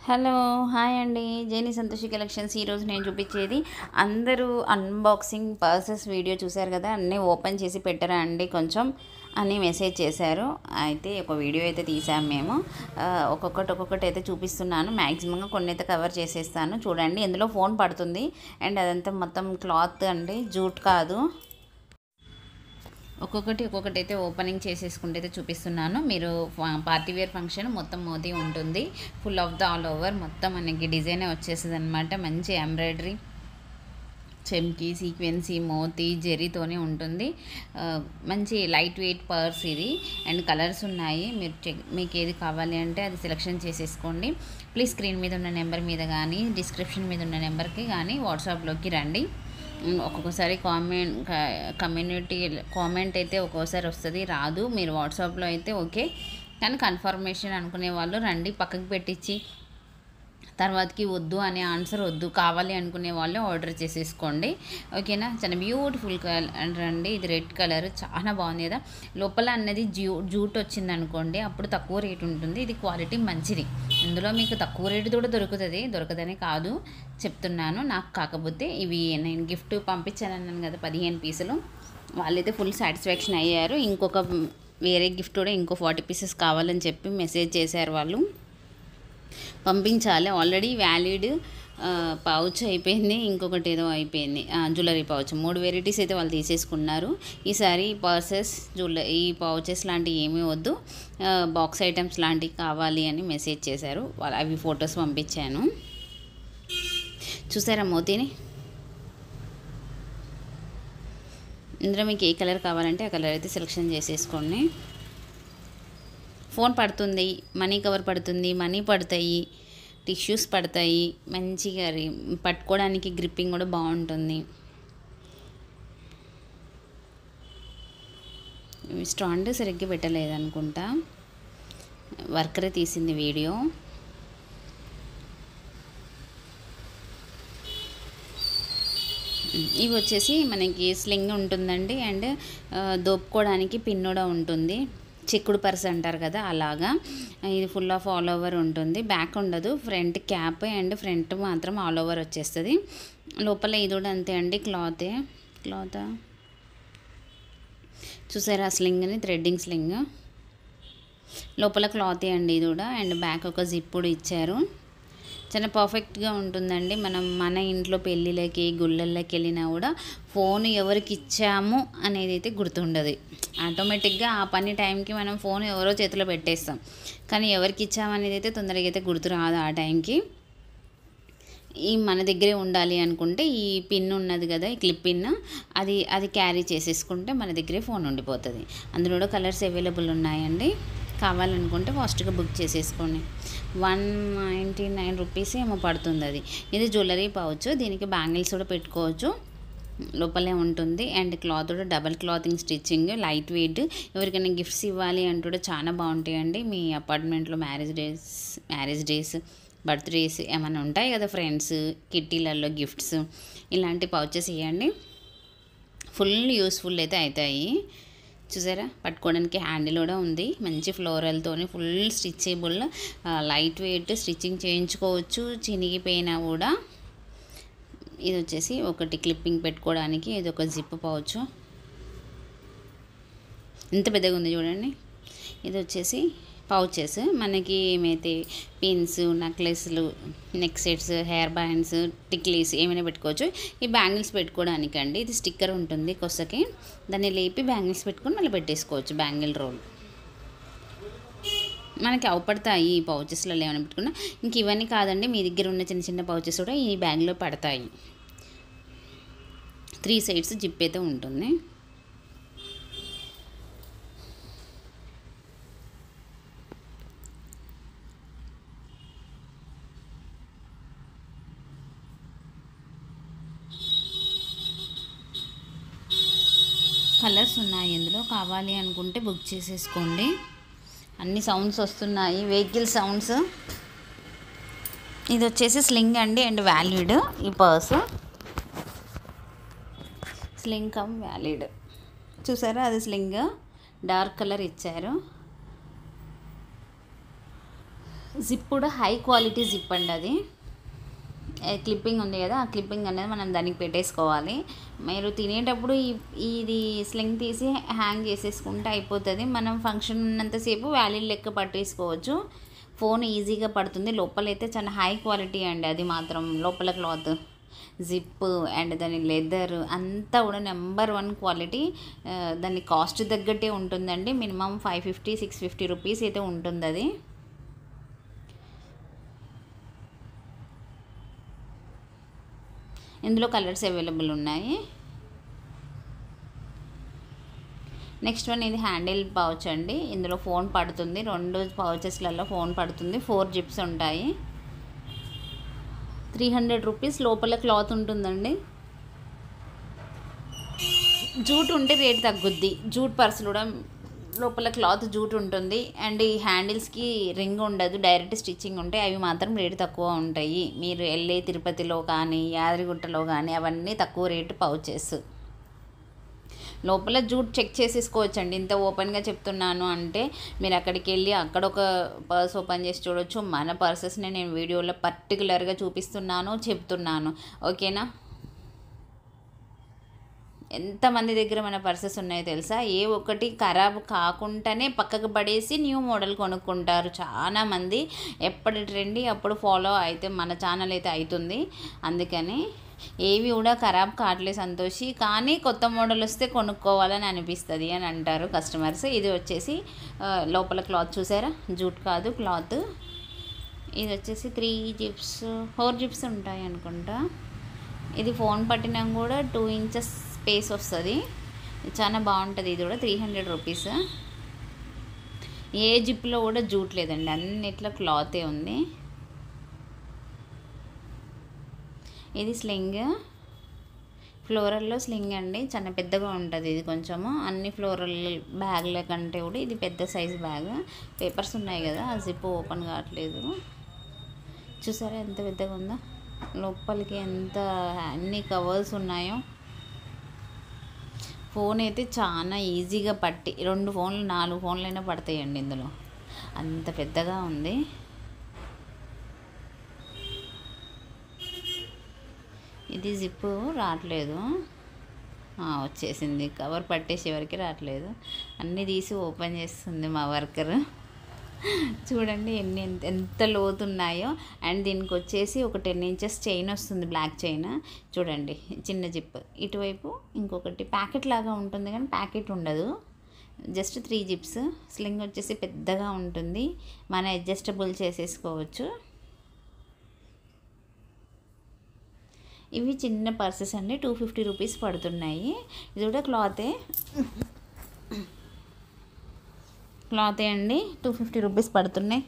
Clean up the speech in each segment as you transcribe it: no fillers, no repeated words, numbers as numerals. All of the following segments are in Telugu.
హలో హాయ్ అండి. జేని సంతోషి కలెక్షన్స్. ఈరోజు నేను చూపించేది అందరూ అన్బాక్సింగ్ పర్సెస్ వీడియో చూశారు కదా, అన్నీ ఓపెన్ చేసి పెట్టరా అండి కొంచెం అని మెసేజ్ చేశారు. అయితే ఒక వీడియో అయితే తీసాం మేము. ఒక్కొక్కటి అయితే చూపిస్తున్నాను. మ్యాక్సిమంగా కొన్ని అయితే కవర్ చేసేస్తాను. చూడండి, ఇందులో ఫోన్ పడుతుంది అండ్ అదంతా మొత్తం క్లాత్ అండి, జూట్ కాదు. ఒక్కొక్కటి అయితే ఓపెనింగ్ చేసేసుకుంటే అయితే చూపిస్తున్నాను. మీరు పార్టీ వేర్ ఫంక్షన్ మొత్తం మోతీ ఉంటుంది. Full of the all over మొత్తం మనకి డిజైనే వచ్చేస్తుంది అనమాట. మంచి ఎంబ్రాయిడరీ, చెమ్కి, సీక్వెన్సీ, మోతీ, జెరీతోనే ఉంటుంది. మంచి లైట్ వెయిట్ పర్స్ ఇది. అండ్ కలర్స్ ఉన్నాయి. మీకు ఏది కావాలి అంటే అది సెలెక్షన్ చేసేసుకోండి. ప్లీజ్ స్క్రీన్ మీద ఉన్న నెంబర్ మీద కానీ డిస్క్రిప్షన్ మీద ఉన్న నెంబర్కి కానీ వాట్సాప్లోకి రండి. ఒక్కొక్కసారి కమ్యూనిటీ కామెంట్ అయితే ఒక్కోసారి వస్తుంది, రాదు. మీరు వాట్సాప్లో అయితే ఓకే, కానీ కన్ఫర్మేషన్ అనుకునే వాళ్ళు రండి. పక్కకు పెట్టించి తర్వాతకి వద్దు అనే ఆన్సర్ వద్దు, కావాలి అనుకునే వాళ్ళు ఆర్డర్ చేసేసుకోండి, ఓకేనా. చాలా బ్యూటిఫుల్ కలర్ అండి. ఇది రెడ్ కలర్, చాలా బాగుంది కదా. లోపల అన్నది జూట్ వచ్చింది అనుకోండి, అప్పుడు తక్కువ రేట్ ఉంటుంది. ఇది క్వాలిటీ మంచిది. ఇందులో మీకు తక్కువ రేటు కూడా దొరుకుతుంది, దొరకదని కాదు చెప్తున్నాను. నాకు కాకపోతే ఇవి నేను గిఫ్ట్ పంపించాను అన్నాను కదా, 15 పీసులు. వాళ్ళైతే ఫుల్ సాటిస్ఫాక్షన్ అయ్యారు. ఇంకొక వేరే గిఫ్ట్ కూడా ఇంకో 40 పీసెస్ కావాలని చెప్పి మెసేజ్ చేశారు వాళ్ళు. పంపించాలి. ఆల్రెడీ వ్యాలిడ్ పౌచ్ అయిపోయింది, ఇంకొకటి ఏదో అయిపోయింది, జ్యువెలరీ పౌచ్. 3 వెరైటీస్ అయితే వాళ్ళు తీసేసుకున్నారు. ఈసారి పర్సెస్, ఈ పౌచెస్ లాంటివి ఏమీ వద్దు, బాక్స్ ఐటమ్స్ లాంటివి కావాలి అని మెసేజ్ చేశారు. అవి ఫొటోస్ పంపించాను. చూసారా మోతీని? ఇందులో మీకు ఏ కలర్ కావాలంటే ఆ కలర్ అయితే సెలెక్షన్ చేసేసుకోండి. ఫోన్ పడుతుంది, మనీ కవర్ పడుతుంది, మనీ పడతాయి, టిష్యూస్ పడతాయి. మంచిగా పట్టుకోవడానికి గ్రిప్పింగ్ కూడా బాగుంటుంది. స్టాండ్ సరిగ్గా పెట్టలేదనుకుంటా, వర్కరే తీసింది వీడియో. ఇవి వచ్చేసి మనకి స్లింగ్ ఉంటుందండి, అండ్ దోపుకోవడానికి పిన్ కూడా ఉంటుంది. చిక్కుడు పర్స్ అంటారు కదా, అలాగా. ఇది ఫుల్ ఆఫ్ ఆల్ ఓవర్ ఉంటుంది. బ్యాక్ ఉండదు, ఫ్రంట్ క్యాప్ అండ్ ఫ్రంట్ మాత్రం ఆల్ ఓవర్ వచ్చేస్తుంది. లోపల ఇది కూడా అంతే అండి, క్లాత్. చూసారా స్లింగ్ని? Threading sling. లోపల క్లాతే అండి ఇది కూడా. అండ్ బ్యాక్ ఒక జిప్ కూడా ఇచ్చారు. చాలా పర్ఫెక్ట్గా ఉంటుందండి. మన ఇంట్లో పెళ్ళిళ్ళకి, గుళ్ళల్లోకి వెళ్ళినా కూడా ఫోన్ ఎవరికి ఇచ్చాము అనేది అయితే గుర్తుండదు. ఆటోమేటిక్గా ఆ పని టైంకి మనం ఫోన్ ఎవరో చేతిలో పెట్టేస్తాం, కానీ ఎవరికి ఇచ్చామనేది అయితే తొందరగా అయితే గుర్తు రాదు ఆ టైంకి. ఈ మన దగ్గరే ఉండాలి అనుకుంటే ఈ పిన్ ఉన్నది కదా, ఈ క్లిప్ పిన్, అది క్యారీ చేసేసుకుంటే మన దగ్గరే ఫోన్ ఉండిపోతుంది. అందులో కూడా కలర్స్ అవైలబుల్ ఉన్నాయండి. కావాలనుకుంటే ఫాస్ట్గా బుక్ చేసేసుకోండి. 199 రూపీస్ ఏమో పడుతుంది అది. ఇది జ్యువెలరీ పౌచ్, దీనికి బ్యాంగిల్స్ కూడా పెట్టుకోవచ్చు, లోపలే ఉంటుంది. అండ్ క్లాత్ కూడా double clothing stitching, light weight. ఎవరికైనా గిఫ్ట్స్ ఇవ్వాలి అంటూ కూడా చాలా బాగుంటాయండి. మీ అపార్ట్మెంట్లో మ్యారేజ్ డేస్, బర్త్డేస్ ఏమైనా ఉంటాయి కదా ఫ్రెండ్స్, కిట్టీలలో గిఫ్ట్స్, ఇలాంటి పౌచెస్ ఇవ్వండి. ఫుల్ యూస్ఫుల్ అయితే అవుతాయి. చూసారా, పట్టుకోవడానికి హ్యాండిల్ కూడా ఉంది. మంచి ఫ్లోరల్తోని ఫుల్ స్టిచ్చేబుల్, లైట్ వెయిట్, స్టిచ్చింగ్ చేయించుకోవచ్చు చినిగిపోయినా కూడా. ఇది వచ్చేసి ఒకటి క్లిప్పింగ్ పెట్టుకోవడానికి, ఇది ఒక జిప్ పౌచ్. ఎంత పెద్దగా ఉంది చూడండి. ఇది వచ్చేసి పౌచెస్. మనకి ఏమైతే పిన్స్, నెక్లెస్లు, నెక్ సెట్స్, హెయిర్ బ్యాండ్స్, టిక్లీస్ ఏమైనా పెట్టుకోవచ్చు. ఈ బ్యాంగిల్స్ పెట్టుకోవడానికి అండి. ఇది స్టిక్కర్ ఉంటుంది కొసకి, దాన్ని లేపి బ్యాంగిల్స్ పెట్టుకొని మళ్ళీ పెట్టేసుకోవచ్చు. బ్యాంగిల్ రోల్ మనకి అవపడతాయి ఈ పౌచెస్లలో ఏమైనా పెట్టుకున్నా. ఇంక ఇవన్నీ కాదండి, మీ దగ్గర ఉన్న చిన్న చిన్న పౌచెస్ కూడా ఈ బ్యాగ్లో పడతాయి. 3 సైడ్స్ జిప్ అయితే ఉంటుంది. కలర్స్ ఉన్నాయి ఇందులో. కావాలి అనుకుంటే బుక్ చేసేసుకోండి. అన్ని సౌండ్స్ వస్తున్నాయి, వెహికల్ సౌండ్స్. ఇది వచ్చేసి స్లింగ్ అండి, అండ్ వ్యాలిడ్. ఈ పర్స్ స్లింగ్ కమ్ వ్యాలిడ్. చూసారా, అది స్లింగ్ డార్క్ కలర్ ఇచ్చారు. జిప్ కూడా హై క్వాలిటీ జిప్ అండి. అది క్లిప్పింగ్ ఉంది కదా, ఆ క్లిప్పింగ్ అనేది మనం దానికి పెట్టేసుకోవాలి. మీరు తినేటప్పుడు ఇది స్లింగ్ తీసి హ్యాంగ్ చేసేసుకుంటే అయిపోతుంది. మనం ఫంక్షన్ ఉన్నంతసేపు వ్యాలిడ్ లెక్క పట్టేసుకోవచ్చు. ఫోన్ ఈజీగా పడుతుంది. లోపలైతే చాలా హై క్వాలిటీ అండి. అది మాత్రం లోపల క్లాత్, జిప్ అండ్ దాని లెదర్ అంతా కూడా నెంబర్ 1 క్వాలిటీ. దాని కాస్ట్ తగ్గట్టే ఉంటుందండి. మినిమం 550-650 రూపీస్ అయితే ఉంటుంది అది. ఇందులో కలర్స్ అవైలబుల్ ఉన్నాయి. నెక్స్ట్ వన్ ఇది హ్యాండిల్ పౌచ్ అండి. ఇందులో ఫోన్ పడుతుంది. 2 పౌచెస్లలో ఫోన్ పడుతుంది. 4 జిప్స్ ఉంటాయి. 300 రూపీస్. లోపల క్లాత్ ఉంటుందండి. జూట్ ఉంటే రేట్ తగ్గుద్ది. జూట్ పర్స్ కూడా లోపల క్లాత్ జూట్ ఉంటుంది. అండ్ ఈ హ్యాండిల్స్కి రింగ్ ఉండదు, డైరెక్ట్ స్టిచ్చింగ్ ఉంటాయి. అవి మాత్రం రేటు తక్కువ ఉంటాయి. మీరు వెళ్ళే తిరుపతిలో కానీ యాదగిరిగుట్టలో కానీ అవన్నీ తక్కువ రేటు పౌచెస్. లోపల జూట్ చెక్ చేసేసుకోవచ్చు అండి. ఇంత ఓపెన్గా చెప్తున్నాను అంటే మీరు అక్కడికి వెళ్ళి అక్కడ ఒక పర్స్ ఓపెన్ చేసి చూడవచ్చు. మన పర్సెస్ని నేను వీడియోలో పర్టికులర్గా చూపిస్తున్నాను, చెప్తున్నాను. ఓకేనా? ఎంతమంది దగ్గర మన పర్సెస్ ఉన్నాయో తెలుసా? ఏ ఒక్కటి ఖరాబ్ కాకుండానే పక్కకు పడేసి న్యూ మోడల్ కొనుక్కుంటారు చాలామంది. ఎప్పటి ట్రెండ్ అప్పుడు ఫాలో అయితే మన ఛానల్ అయితే అవుతుంది. అందుకని ఏవి కూడా ఖరాబ్ కావట్లే సంతోషి, కానీ కొత్త మోడల్ వస్తే కొనుక్కోవాలని అనిపిస్తుంది అని అంటారు కస్టమర్స్. ఇది వచ్చేసి లోపల క్లాత్ చూసారా, జూట్ కాదు క్లాత్. ఇది వచ్చేసి 4 జిప్స్ ఉంటాయి అనుకుంటా. ఇది ఫోన్ పట్టినా కూడా 2 ఇంచెస్ స్పేస్ వస్తుంది. చాలా బాగుంటుంది. ఇది కూడా 300 రూపీస్. ఏ జిప్లో కూడా జూట్ లేదండి, అన్నిట్లో క్లాతే ఉంది. ఇది స్లింగ్, ఫ్లోరల్లో స్లింగ్ అండి. చాలా పెద్దగా ఉంటుంది ఇది కొంచెము. అన్ని ఫ్లోరల్ బ్యాగ్ల కంటే కూడా ఇది పెద్ద సైజ్ బ్యాగ్. పేపర్స్ ఉన్నాయి కదా, ఆ జిప్ ఓపెన్ కావట్లేదు. చూసారా ఎంత పెద్దగా ఉందో, లోపలికి ఎంత అన్ని కవర్స్ ఉన్నాయో. ఫోన్ అయితే చాలా ఈజీగా పట్టి 2 ఫోన్లు 4 ఫోన్లైనా పడతాయండి ఇందులో, అంత పెద్దగా ఉంది. ఇది జిప్పు రావట్లేదు, వచ్చేసింది. కవర్ పట్టేసి ఎవరికి రావట్లేదు. అన్నీ తీసి ఓపెన్ చేస్తుంది మా వర్కర్. చూడండి ఎంత లోతున్నాయో. అండ్ దీనికి వచ్చేసి ఒక 10 ఇంచెస్ చైన్ వస్తుంది, బ్లాక్ చైన్. చూడండి చిన్న జిప్. ఇటువైపు ఇంకొకటి ప్యాకెట్ లాగా ఉంటుంది కానీ ప్యాకెట్ ఉండదు, జస్ట్ 3 జిప్స్. స్లింగ్ వచ్చేసి పెద్దగా ఉంటుంది, మన అడ్జస్టబుల్ చేసేసుకోవచ్చు. ఇవి చిన్న పర్సెస్ అండి, 250 రూపీస్ పడుతున్నాయి. ఇది కూడా క్లాతే అండి, 250 రూపీస్ పడుతున్నాయి.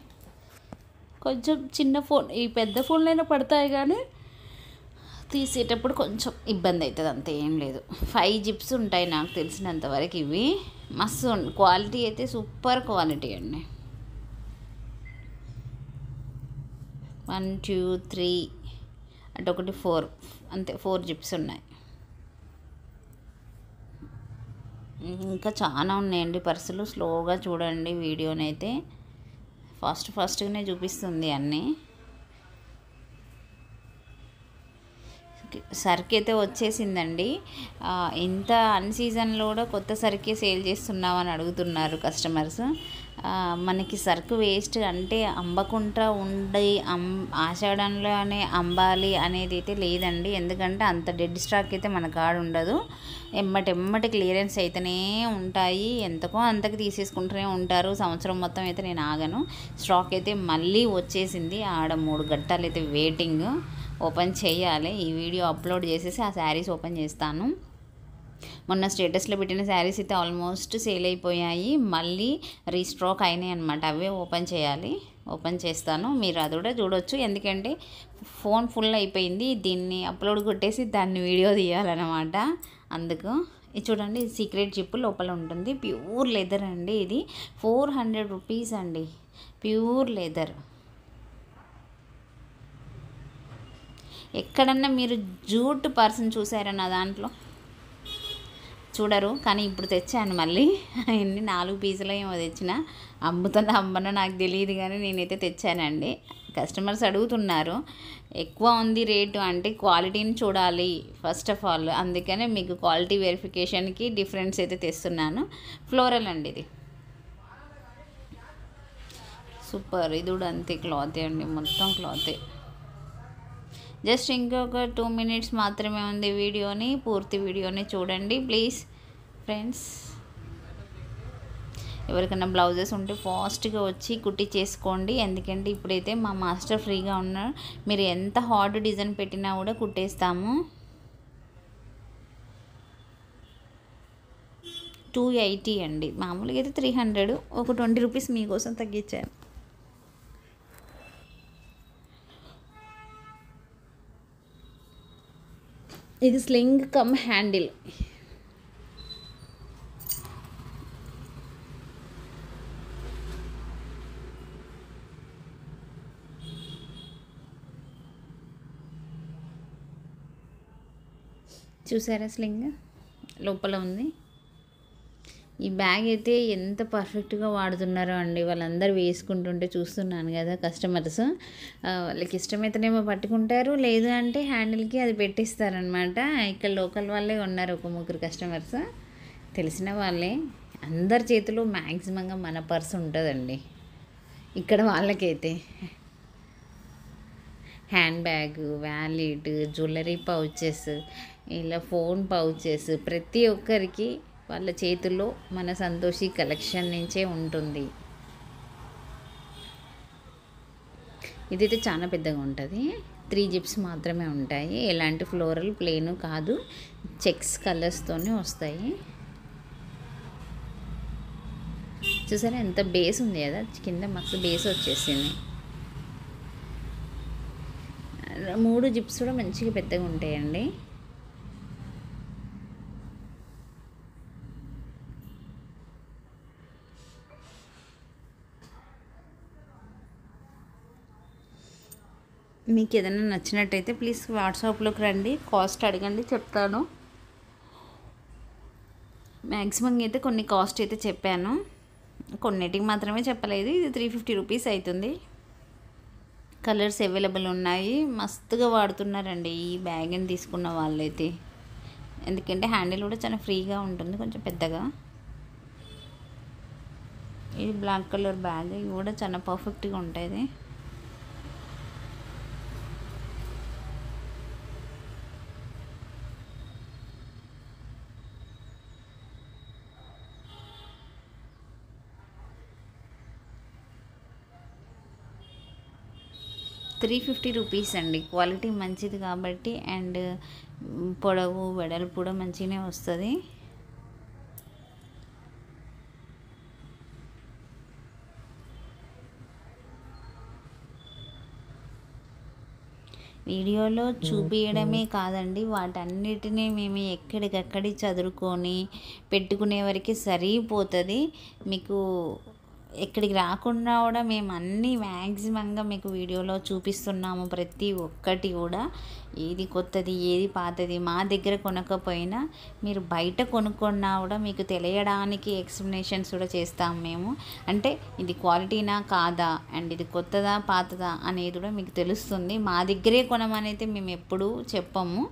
కొంచెం చిన్న ఫోన్, ఈ పెద్ద ఫోన్లైనా పడతాయి కానీ తీసేటప్పుడు కొంచెం ఇబ్బంది అవుతుంది, అంతే, ఏం లేదు. 5 జిప్స్ ఉంటాయి నాకు తెలిసినంతవరకు. ఇవి మస్తు క్వాలిటీ అయితే సూపర్ క్వాలిటీ అండి. 1 2 3 అటు ఒకటి 4, అంతే 4 జిప్స్ ఉన్నాయి. ఇంకా చాలా ఉన్నాయండి పర్సులు. స్లోగా చూడండి వీడియోనైతే, ఫాస్ట్గానే చూపిస్తుంది అన్నీ. సరుకు అయితే వచ్చేసిందండి. ఇంత అన్ సీజన్లో కూడా కొత్త సరుకే సేల్ చేస్తున్నామని అడుగుతున్నారు కస్టమర్స్. మనకి సరుకు వేస్ట్ అంటే అమ్మకుండా ఉండి ఆషాఢంలోనే అమ్మాలి అనేది అయితే లేదండి. ఎందుకంటే అంత డెడ్ స్టాక్ అయితే మన కాడ ఉండదు. ఎమ్మటి క్లియరెన్స్ అయితేనే ఉంటాయి, ఎంతకో అంతకు తీసేసుకుంటూనే ఉంటారు. సంవత్సరం మొత్తం అయితే నేను ఆగను. స్టాక్ అయితే మళ్ళీ వచ్చేసింది. ఆడ 3 గంటలు అయితే వెయిటింగ్. ఓపెన్ చేయాలి. ఈ వీడియో అప్లోడ్ చేసేసి ఆ శారీస్ ఓపెన్ చేస్తాను. మొన్న స్టేటస్లో పెట్టిన శారీస్ అయితే ఆల్మోస్ట్ సేల్ అయిపోయాయి, మళ్ళీ రీస్టాక్ అయినాయి అనమాట. అవే ఓపెన్ చేయాలి. ఓపెన్ చేస్తాను, మీరు అది కూడా చూడొచ్చు. ఎందుకంటే ఫోన్ ఫుల్ అయిపోయింది, దీన్ని అప్లోడ్ కొట్టేసి దాన్ని వీడియో తీయాలన్నమాట. అందుకు ఇది చూడండి, సీక్రెట్ జిప్ లోపల ఉంటుంది. ప్యూర్ లెదర్ అండి. ఇది 400 రూపీస్ అండి, ప్యూర్ లెదర్. ఎక్కడన్నా మీరు జూట్ పర్సన్ చూసారా నా దాంట్లో? చూడరు. కానీ ఇప్పుడు తెచ్చాను మళ్ళీ ఎన్ని 4 పీసులు ఏమో తెచ్చిన. అమ్ముతుందో అమ్మనో నాకు తెలియదు కానీ నేనైతే తెచ్చానండి. కస్టమర్స్ అడుగుతున్నారు ఎక్కువ ఉంది రేటు అంటే క్వాలిటీని చూడాలి ఫస్ట్ ఆఫ్ ఆల్. అందుకనే మీకు క్వాలిటీ వెరిఫికేషన్కి డిఫరెన్స్ అయితే తెస్తున్నాను. ఫ్లోరల్ అండి ఇది, సూపర్. ఇది కూడా అంతే, క్లాతే అండి, మొత్తం క్లాతే. జస్ట్ ఇంకొక 2 మినిట్స్ మాత్రమే ఉంది వీడియోని, పూర్తి వీడియోని చూడండి ప్లీజ్ ఫ్రెండ్స్. ఎవరికైనా బ్లౌజెస్ ఉంటే ఫాస్ట్గా వచ్చి కుట్టి చేసుకోండి. ఎందుకంటే ఇప్పుడైతే మా మాస్టర్ ఫ్రీగా ఉన్నారు. మీరు ఎంత హార్డ్ డిజైన్ పెట్టినా కూడా కుట్టేస్తాము. 280 అండి, మామూలుగా అయితే 300, ఒక 20 రూపీస్ మీకోసం తగ్గించాను. ఇది స్లింగ్ కమ్ హ్యాండిల్. చూసారా స్లింగ్ లోపల ఉంది. ఈ బ్యాగ్ అయితే ఎంత పర్ఫెక్ట్గా వాడుతున్నారో అండి, వాళ్ళందరూ వేసుకుంటుంటే చూస్తున్నాను కదా కస్టమర్స్. వాళ్ళకి ఇష్టమైతేనేమో పట్టుకుంటారు, లేదు అంటే హ్యాండిల్కి అది పెట్టిస్తారనమాట. ఇక్కడ లోకల్ వాళ్ళే ఉన్నారు, ఒక 3 కస్టమర్స్, తెలిసిన వాళ్ళే. అందరి చేతిలో మ్యాక్సిమంగా మన పర్స్ ఉంటుందండి ఇక్కడ వాళ్ళకైతే. Hand bag, wallet, jewellery pouches, ఇలా ఫోన్ పౌచెస్, ప్రతి ఒక్కరికి వాళ్ళ చేతుల్లో మన సంతోషి కలెక్షన్ నుంచే ఉంటుంది. ఇదైతే చాలా పెద్దగా ఉంటుంది, 3 జిప్స్ మాత్రమే ఉంటాయి. ఎలాంటి ఫ్లోరల్ ప్లేను కాదు, చెక్స్ కలర్స్తోనే వస్తాయి. చూసారా ఎంత బేస్ ఉంది కదా, కింద మస్తు బేస్ వచ్చేసింది. 3 జిప్స్ కూడా మంచిగా పెద్దగా ఉంటాయండి. మీకు ఏదైనా నచ్చినట్టయితే ప్లీజ్ వాట్సాప్లోకి రండి, కాస్ట్ అడగండి, చెప్తాను. మ్యాక్సిమం అయితే కొన్ని కాస్ట్ అయితే చెప్పాను, కొన్నిటికి మాత్రమే చెప్పలేదు. ఇది 350 రూపీస్ అవుతుంది. కలర్స్ అవైలబుల్ ఉన్నాయి. మస్తుగా వాడుతున్నారండి ఈ బ్యాగ్ని తీసుకున్న వాళ్ళైతే. ఎందుకంటే హ్యాండిల్ కూడా చాలా ఫ్రీగా ఉంటుంది, కొంచెం పెద్దగా. ఇది బ్లాక్ కలర్ బ్యాగ్, ఇది కూడా చాలా పర్ఫెక్ట్గా ఉంటుంది. ₹350 అండి. క్వాలిటీ మంచిది కాబట్టి, అండ్ పొడవు వెడల్పు కూడా మంచిగానే వస్తుంది. వీడియోలో చూపించడమే కాదండి, వాటన్నిటినీ మేము ఎక్కడికక్కడి చదువుకొని పెట్టుకునే వరకు సరిపోతుంది. మీకు ఎక్కడికి రాకుండా కూడా మేము అన్నీ మ్యాక్సిమంగా మీకు వీడియోలో చూపిస్తున్నాము. ప్రతి ఒక్కటి కూడా ఏది కొత్తది ఏది పాతది మా దగ్గర కొనకపోయినా మీరు బయట కొనుక్కున్నా కూడా మీకు తెలియడానికి ఎక్స్ప్లెనేషన్స్ కూడా చేస్తాము మేము. అంటే ఇది క్వాలిటీనా కాదా, అండ్ ఇది కొత్తదా పాతదా అనేది కూడా మీకు తెలుస్తుంది. మా దగ్గరే కొనమని అయితే మేము ఎప్పుడూ చెప్పము,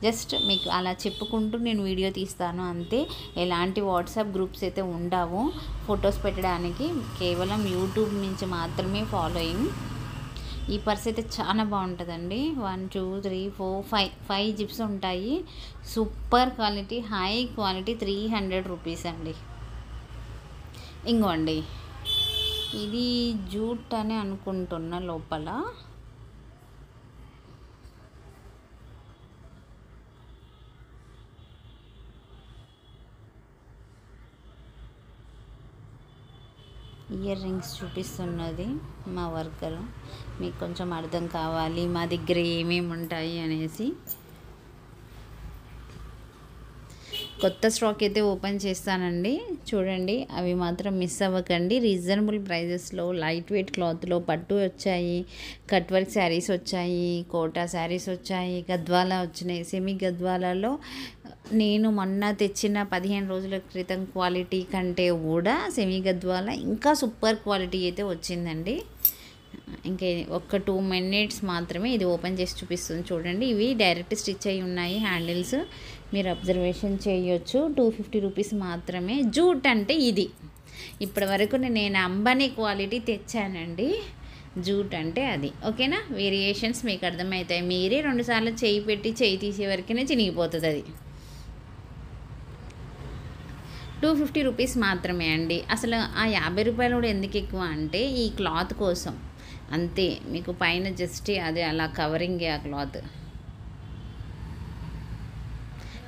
జస్ట్ మీకు అలా చెప్పుకుంటూ నేను వీడియో తీస్తాను అంతే. ఎలాంటి వాట్సాప్ గ్రూప్స్ అయితే ఉండవు ఫొటోస్ పెట్టడానికి, కేవలం యూట్యూబ్ నుంచి మాత్రమే ఫాలోయింగ్. ఈ పర్స్ అయితే చాలా బాగుంటుందండి. 1 2 3 4 5 జిప్స్ ఉంటాయి. సూపర్ క్వాలిటీ, హై క్వాలిటీ, ₹300 అండి. ఇంకోండి ఇది జూట్ అని అనుకుంటున్నా, లోపల ఇయర్ రింగ్స్ చూపిస్తున్నది మా వర్కర్. మీకు కొంచెం అర్థం కావాలి మా దగ్గర ఏమేమి ఉంటాయి అనేసి. కొత్త స్టాక్ అయితే ఓపెన్ చేస్తానండి, చూడండి. అవి మాత్రం మిస్ అవ్వకండి. రీజనబుల్ ప్రైజెస్లో లైట్ వెయిట్ క్లాత్లో పట్టు వచ్చాయి, కట్ వర్క్ శారీస్ వచ్చాయి, కోటా శారీస్ వచ్చాయి, గద్వాల వచ్చినాయి. సెమీ గద్వాలలో నేను మొన్న తెచ్చిన 15 రోజుల క్రితం క్వాలిటీ కంటే కూడా సెమీ గద్వాల ఇంకా సూపర్ క్వాలిటీ అయితే వచ్చిందండి. ఇంకా ఒక 2 మినిట్స్ మాత్రమే ఇది ఓపెన్ చేసి చూపిస్తుంది చూడండి. ఇవి డైరెక్ట్ స్టిచ్ అయి ఉన్నాయి హ్యాండిల్స్, మీరు అబ్జర్వేషన్ చేయొచ్చు. 250 రూపీస్ మాత్రమే. జూట్ అంటే ఇది. ఇప్పటి వరకు నేను అంబానీ క్వాలిటీ తెచ్చానండి. జూట్ అంటే అది. ఓకేనా, వేరియేషన్స్ మీకు అర్థమవుతాయి. మీరే 2 సార్లు చేయి పెట్టి చేయి తీసే వరకునే చినిగిపోతుంది అది. 250 రూపీస్ మాత్రమే అండి. అసలు ఆ 50 రూపాయలు కూడా ఎందుకు ఎక్కువ అంటే ఈ క్లాత్ కోసం అంతే. మీకు పైన జస్ట్ అది అలా కవరింగ్ ఆ క్లాత్.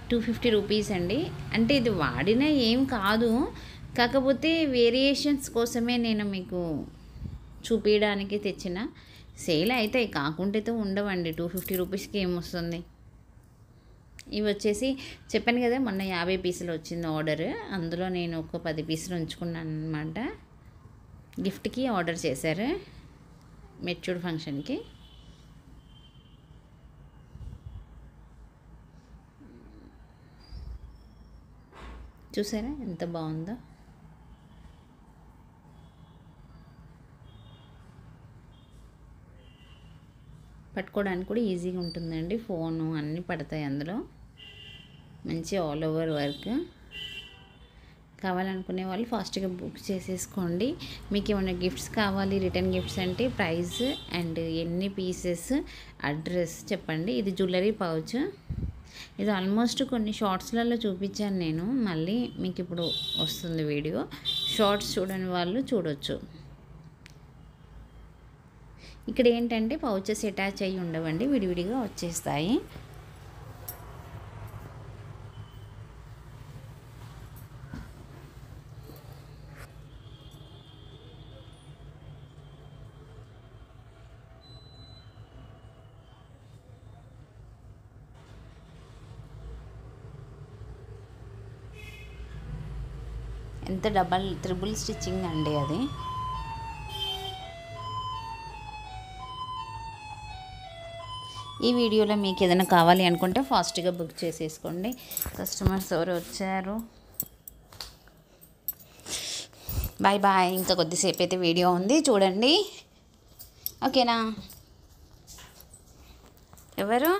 250 రూపీస్ అండి. అంటే ఇది వాడిన ఏం కాదు, కాకపోతే వేరియేషన్స్ కోసమే నేను మీకు చూపించడానికి తెచ్చిన. సేల్ అయితే కాకుంటే ఉండవండి. 250 రూపీస్కి ఏమొస్తుంది. ఇవి వచ్చేసి చెప్పాను కదా, మొన్న 50 పీసులు వచ్చింది ఆర్డర్. అందులో నేను ఒక 10 పీసులు ఉంచుకున్నాను అనమాట. గిఫ్ట్కి ఆర్డర్ చేశారు మెచ్యూర్డ్ ఫంక్షన్కి. చూసారా ఎంత బాగుందో. పట్టుకోవడానికి కూడా ఈజీగా ఉంటుందండి. ఫోను అన్నీ పడతాయి అందులో. మంచి ఆల్ ఓవర్ వర్క్. కావాలనుకునే వాళ్ళు ఫాస్ట్గా బుక్ చేసేసుకోండి. మీకు ఏమైనా గిఫ్ట్స్ కావాలి, రిటర్న్ గిఫ్ట్స్ అంటే ప్రైస్ అండ్ ఎన్ని పీసెస్, అడ్రస్ చెప్పండి. ఇది జ్యువెలరీ పౌచ్. ఇది ఆల్మోస్ట్ కొన్ని షార్ట్స్లలో చూపించాను నేను. మళ్ళీ మీకు ఇప్పుడు వస్తుంది వీడియో. షార్ట్స్ చూడని వాళ్ళు చూడొచ్చు. ఇక్కడ ఏంటంటే పౌచెస్ అటాచ్ అయ్యి ఉండవండి, విడివిడిగా వచ్చేస్తాయి. ఎంత త్రిబుల్ స్టిచ్చింగ్ అండి అది. ఈ వీడియోలో మీకు ఏదైనా కావాలి అనుకుంటే ఫాస్ట్గా బుక్ చేసేసుకోండి. కస్టమర్స్ ఎవరు వచ్చారు. Bye bye. ఇంకా కొద్దిసేపు అయితే వీడియో ఉంది చూడండి. ఓకేనా. ఎవరు